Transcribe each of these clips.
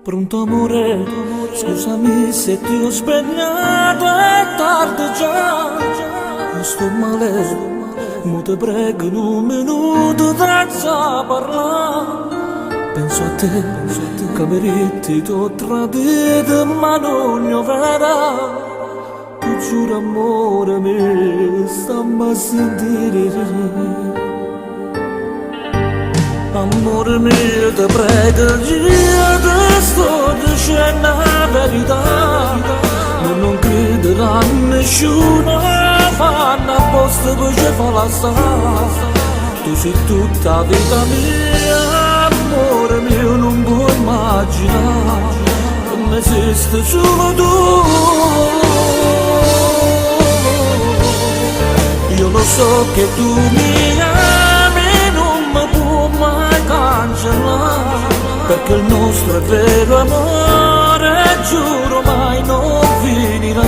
Pronto amore, scusami se ti ho spegnato, è tardi già. Non sto male, mo te prego in un minuto senza parlare. Penso a te, che meriti ti ho tradito, ma non ne vera. Tu giuro amore mio, stammi a sentire. Amore mio, te prego, io ti sto dicendo la verità. Non crederà nessuno, fanno apposta per ci fa la strada. Tu sei tutta la vita mia, amore mio, non puoi immaginare come esiste solo tu. Io lo so che tu mi ami, non mi puoi mai cancellare, perché il nostro è vero amore, giuro mai non finirà.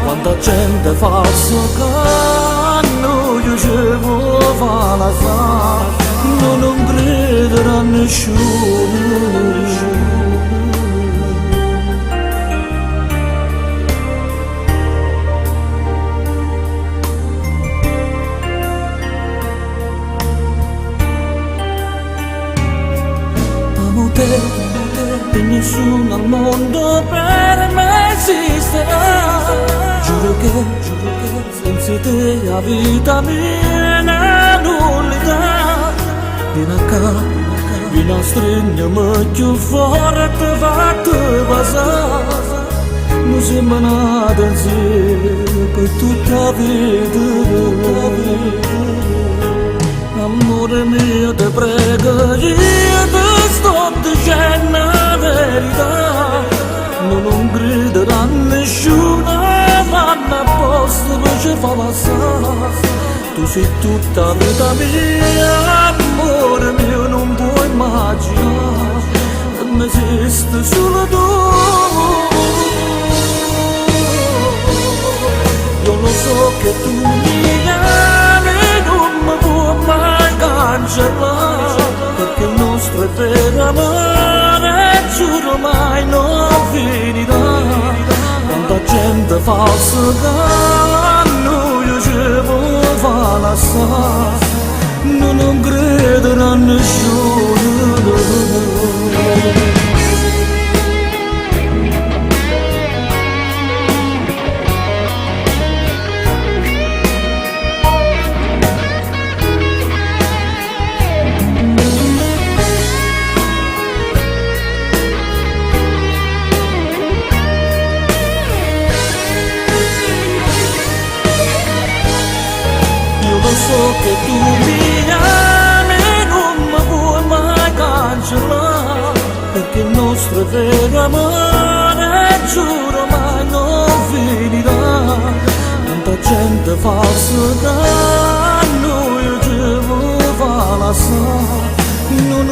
Quanta gente falsa canno, io ci vuoi fare la sa, non crederà nessuno. E nessuno al mondo per me esisterà. Giuro che senza te la vita mia è una nullità. Vieni a casa, vieni a stringermi più forte, fatti passare. Non siamo nati insieme per tutta la vita. Amore mio, te prego, io ti sto dicendo la verità. Non griderà nessuno, fanno apposta per ci fa passare. Tu sei tutta la vita mia, amore mio, non puoi immaginare come esiste solo tu. Io lo so che tu mi ami, non mi puoi mai cancellare, perché il nostro è vero amore, giuro mai non finirà. Quanta gente falsa canno, io ci vuoi fare la sa, non crederà nessuno. Lo so che tu mi ami, non mi puoi mai cancellare, perché il nostro è vero amore, giuro mai non finirà. Tanta gente falsa danno, io ci vuoi fare la sa, non